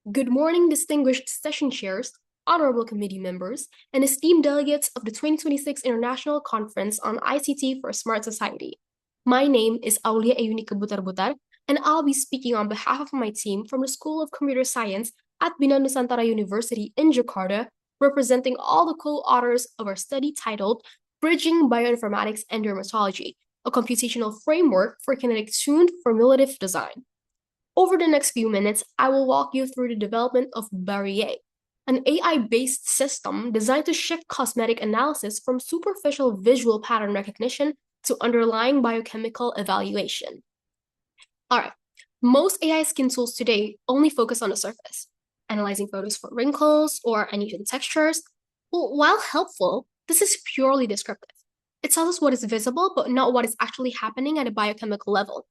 Good morning, distinguished session chairs, honorable committee members, and esteemed delegates of the 2026 International Conference on ICT for a Smart Society. My name is Aulia Eyunika Butar-Butar, and I'll be speaking on behalf of my team from the School of Computer Science at Bina Nusantara University in Jakarta, representing all the co-authors of our study titled Bridging Bioinformatics and Dermatology, a computational framework for kinetic-tuned formulative design. Over the next few minutes, I will walk you through the development of Barrier, an AI-based system designed to shift cosmetic analysis from superficial visual pattern recognition to underlying biochemical evaluation. All right, most AI skin tools today only focus on the surface, analyzing photos for wrinkles or uneven textures. Well, while helpful, this is purely descriptive. It tells us what is visible, but not what is actually happening at a biochemical level.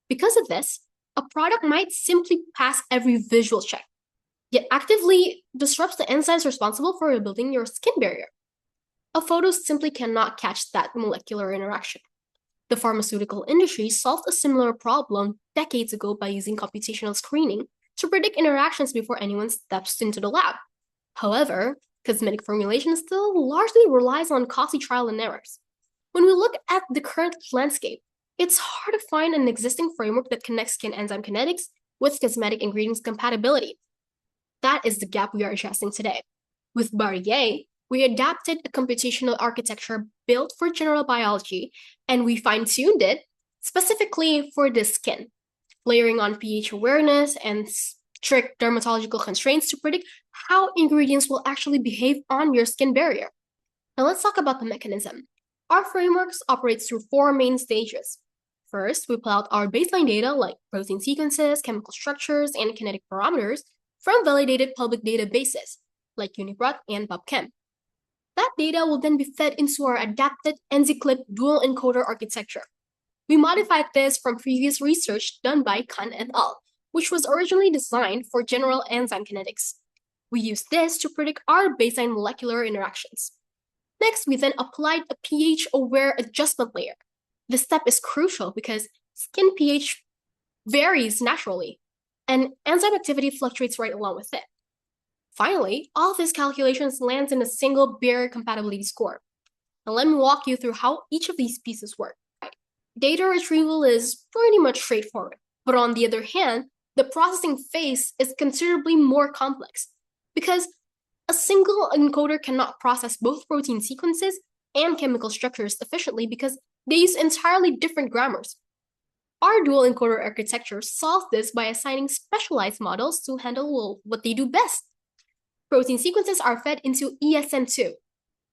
Because of this, a product might simply pass every visual check, yet actively disrupts the enzymes responsible for rebuilding your skin barrier. A photo simply cannot catch that molecular interaction. The pharmaceutical industry solved a similar problem decades ago by using computational screening to predict interactions before anyone steps into the lab. However, cosmetic formulation still largely relies on costly trial and errors. When we look at the current landscape, it's hard to find an existing framework that connects skin enzyme kinetics with cosmetic ingredients compatibility. That is the gap we are addressing today. With Barrier, we adapted a computational architecture built for general biology, and we fine-tuned it specifically for the skin, layering on pH awareness and strict dermatological constraints to predict how ingredients will actually behave on your skin barrier. Now let's talk about the mechanism. Our frameworks operates through four main stages. First, we pull out our baseline data like protein sequences, chemical structures, and kinetic parameters from validated public databases like UniProt and PubChem. That data will then be fed into our adapted ENZY-clip dual encoder architecture. We modified this from previous research done by Khan et al., which was originally designed for general enzyme kinetics. We used this to predict our baseline molecular interactions. Next, we then applied a pH-aware adjustment layer. This step is crucial because skin pH varies naturally, and enzyme activity fluctuates right along with it. Finally, all of these calculations lands in a single barrier compatibility score. Now let me walk you through how each of these pieces work. Data retrieval is pretty much straightforward, but on the other hand, the processing phase is considerably more complex because a single encoder cannot process both protein sequences and chemical structures efficiently because they use entirely different grammars. Our dual encoder architecture solves this by assigning specialized models to handle what they do best. Protein sequences are fed into ESM2,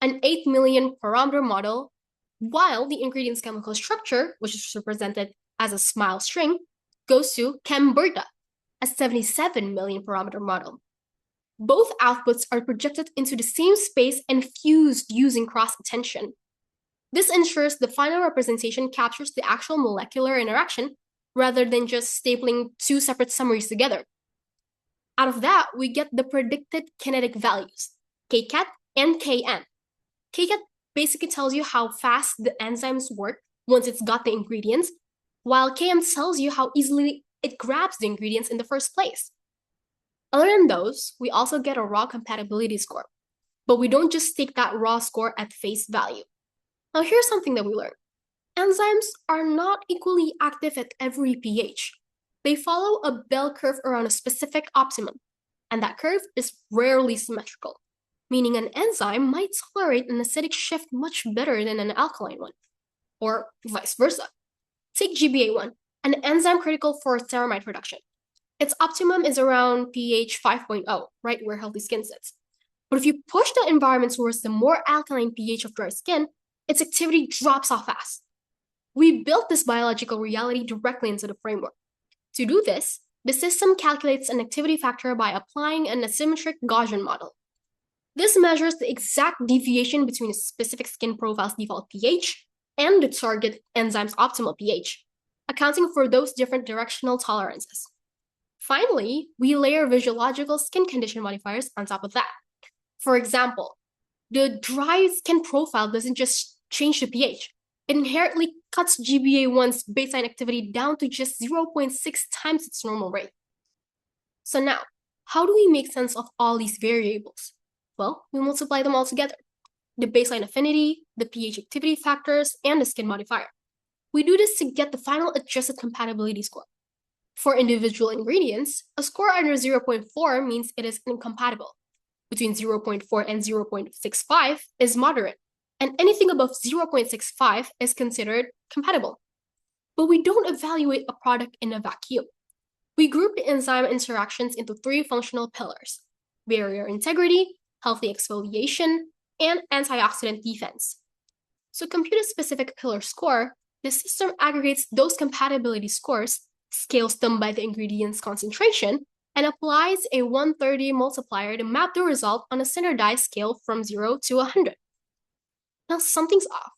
an 8 million parameter model, while the ingredient's chemical structure, which is represented as a smile string, goes to ChemBerta, a 77 million parameter model. Both outputs are projected into the same space and fused using cross-attention. This ensures the final representation captures the actual molecular interaction rather than just stapling two separate summaries together. Out of that, we get the predicted kinetic values, KCAT and KM. KCAT basically tells you how fast the enzymes work once it's got the ingredients, while KM tells you how easily it grabs the ingredients in the first place. Other than those, we also get a raw compatibility score, but we don't just take that raw score at face value. Now here's something that we learned. Enzymes are not equally active at every pH. They follow a bell curve around a specific optimum, and that curve is rarely symmetrical, meaning an enzyme might tolerate an acidic shift much better than an alkaline one, or vice versa. Take GBA1, an enzyme critical for ceramide production. Its optimum is around pH 5.0, right where healthy skin sits. But if you push the environment towards the more alkaline pH of dry skin, its activity drops off fast. We built this biological reality directly into the framework. To do this, the system calculates an activity factor by applying an asymmetric Gaussian model. This measures the exact deviation between a specific skin profile's default pH and the target enzyme's optimal pH, accounting for those different directional tolerances. Finally, we layer physiological skin condition modifiers on top of that. For example, the dry skin profile doesn't just change the pH. It inherently cuts GBA1's baseline activity down to just 0.6 times its normal rate. So now, How do we make sense of all these variables? Well, we multiply them all together. The baseline affinity, the pH activity factors, and the skin modifier. We do this to get the final adjusted compatibility score. For individual ingredients, a score under 0.4 means it is incompatible. Between 0.4 and 0.65 is moderate, and anything above 0.65 is considered compatible. But we don't evaluate a product in a vacuum. We group the enzyme interactions into three functional pillars: barrier integrity, healthy exfoliation, and antioxidant defense. So to compute a specific pillar score, the system aggregates those compatibility scores, scales them by the ingredient's concentration, and applies a 130 multiplier to map the result on a standardized scale from 0 to 100. Now, something's off.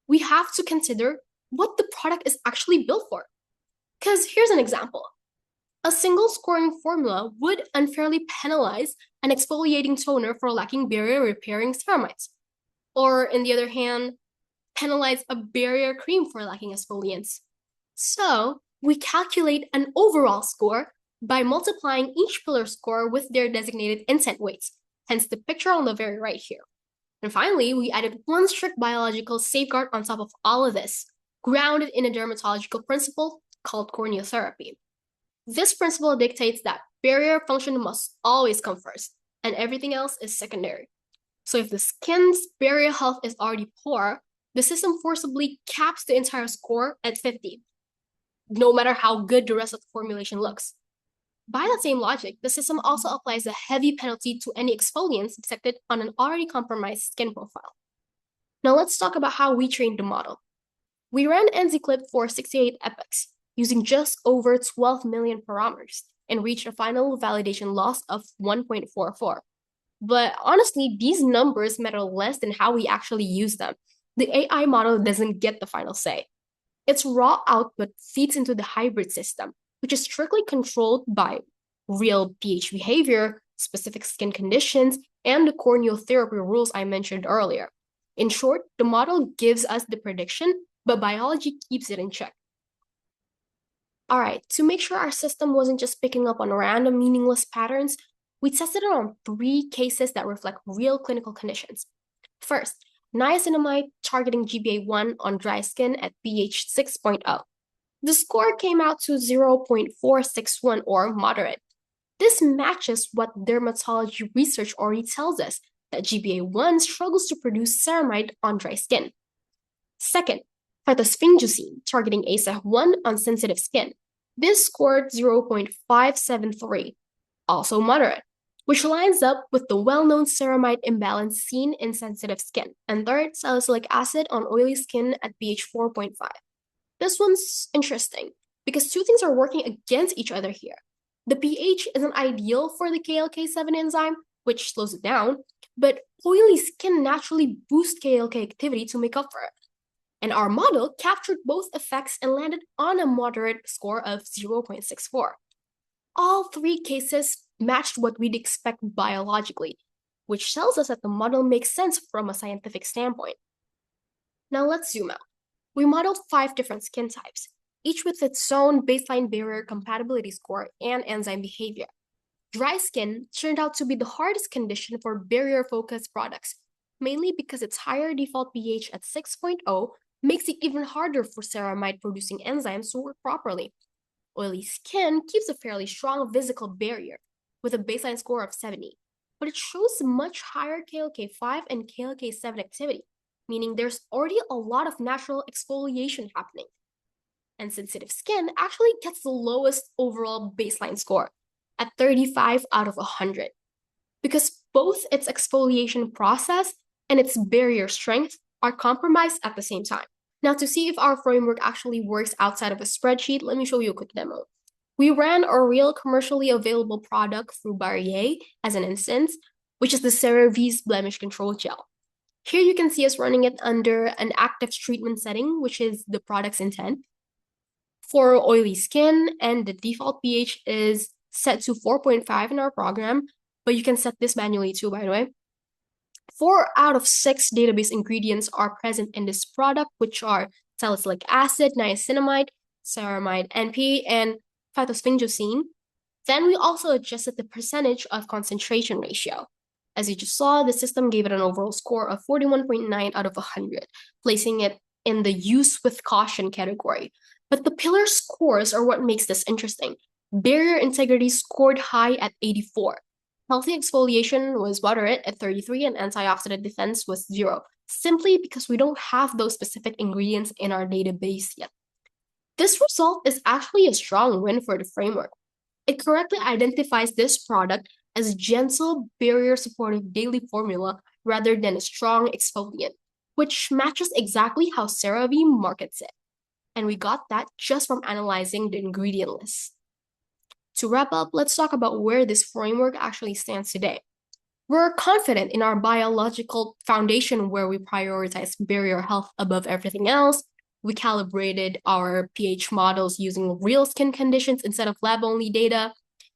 We have to consider what the product is actually built for. Because here's an example. A single scoring formula would unfairly penalize an exfoliating toner for lacking barrier repairing ceramides. Or, on the other hand, penalize a barrier cream for lacking exfoliants. So, we calculate an overall score by multiplying each pillar score with their designated intent weights, hence the picture on the very right here. And finally, we added one strict biological safeguard on top of all of this, grounded in a dermatological principle called corneotherapy. This principle dictates that barrier function must always come first, and everything else is secondary. So if the skin's barrier health is already poor, the system forcibly caps the entire score at 50, no matter how good the rest of the formulation looks. By that same logic, the system also applies a heavy penalty to any exfoliants detected on an already compromised skin profile. Now let's talk about how we trained the model. We ran NZ-clip for 68 epochs, using just over 12 million parameters, and reached a final validation loss of 1.44. But honestly, these numbers matter less than how we actually use them. The AI model doesn't get the final say. Its raw output feeds into the hybrid system, which is strictly controlled by real pH behavior, specific skin conditions, and the corneotherapy rules I mentioned earlier. In short, the model gives us the prediction, but biology keeps it in check. All right, to make sure our system wasn't just picking up on random meaningless patterns, we tested it on 3 cases that reflect real clinical conditions. First, niacinamide targeting GBA1 on dry skin at pH 6.0. The score came out to 0.461 or moderate. This matches what dermatology research already tells us, that GBA1 struggles to produce ceramide on dry skin. Second, phytosphingosine targeting ASEH1 on sensitive skin. This scored 0.573, also moderate, which lines up with the well-known ceramide imbalance seen in sensitive skin. And third, salicylic acid on oily skin at pH 4.5. This one's interesting because two things are working against each other here. The pH isn't ideal for the KLK7 enzyme, which slows it down, but oily skin naturally boosts KLK activity to make up for it. And our model captured both effects and landed on a moderate score of 0.64. All 3 cases matched what we'd expect biologically, which tells us that the model makes sense from a scientific standpoint. Now let's zoom out. We modeled 5 different skin types, each with its own baseline barrier compatibility score and enzyme behavior. Dry skin turned out to be the hardest condition for barrier-focused products, mainly because its higher default pH at 6.0 makes it even harder for ceramide-producing enzymes to work properly. Oily skin keeps a fairly strong physical barrier, with a baseline score of 70, but it shows much higher KLK5 and KLK7 activity, meaning there's already a lot of natural exfoliation happening. And sensitive skin actually gets the lowest overall baseline score, at 35 out of 100, because both its exfoliation process and its barrier strength are compromised at the same time. Now, to see if our framework actually works outside of a spreadsheet, let me show you a quick demo. We ran a real commercially available product through Barrier as an instance, which is the CeraVe's blemish control gel. Here you can see us running it under an active treatment setting, which is the product's intent. For oily skin, and the default pH is set to 4.5 in our program, but you can set this manually too, by the way. 4 out of 6 database ingredients are present in this product, which are salicylic acid, niacinamide, ceramide NP, and phytosphingosine. Then we also adjusted the percentage of concentration ratio. As you just saw, the system gave it an overall score of 41.9 out of 100, placing it in the use with caution category. But the pillar scores are what makes this interesting. Barrier integrity scored high at 84. Healthy exfoliation was moderate at 33, and antioxidant defense was 0, simply because we don't have those specific ingredients in our database yet. This result is actually a strong win for the framework. It correctly identifies this product as gentle, barrier-supportive daily formula rather than a strong exfoliant, which matches exactly how CeraVe markets it. And we got that just from analyzing the ingredient list. To wrap up, let's talk about where this framework actually stands today. We're confident in our biological foundation where we prioritize barrier health above everything else. We calibrated our pH models using real skin conditions instead of lab-only data.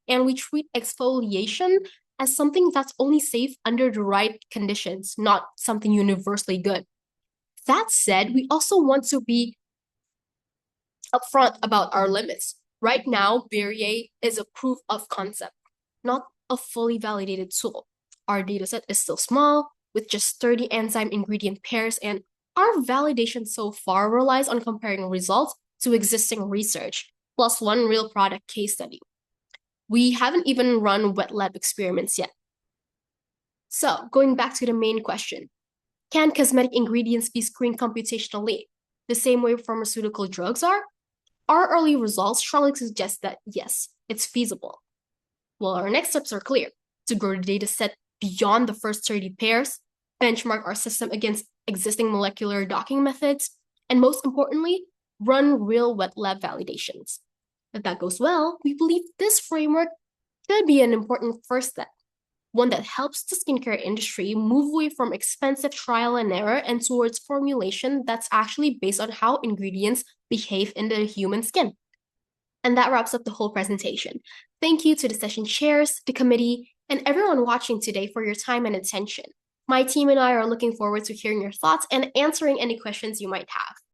And we treat exfoliation as something that's only safe under the right conditions, not something universally good. That said, we also want to be upfront about our limits. Right now, Barrier is a proof of concept, not a fully validated tool. Our dataset is still small, with just 30 enzyme ingredient pairs, and our validation so far relies on comparing results to existing research, plus one real product case study. We haven't even run wet lab experiments yet. So, going back to the main question, can cosmetic ingredients be screened computationally, the same way pharmaceutical drugs are? Our early results strongly suggest that yes, it's feasible. Well, our next steps are clear: to grow the data set beyond the first 30 pairs, benchmark our system against existing molecular docking methods, and most importantly, run real wet lab validations. If that goes well, we believe this framework could be an important first step, one that helps the skincare industry move away from expensive trial and error and towards formulation that's actually based on how ingredients behave in the human skin. And that wraps up the whole presentation. Thank you to the session chairs, the committee, and everyone watching today for your time and attention. My team and I are looking forward to hearing your thoughts and answering any questions you might have.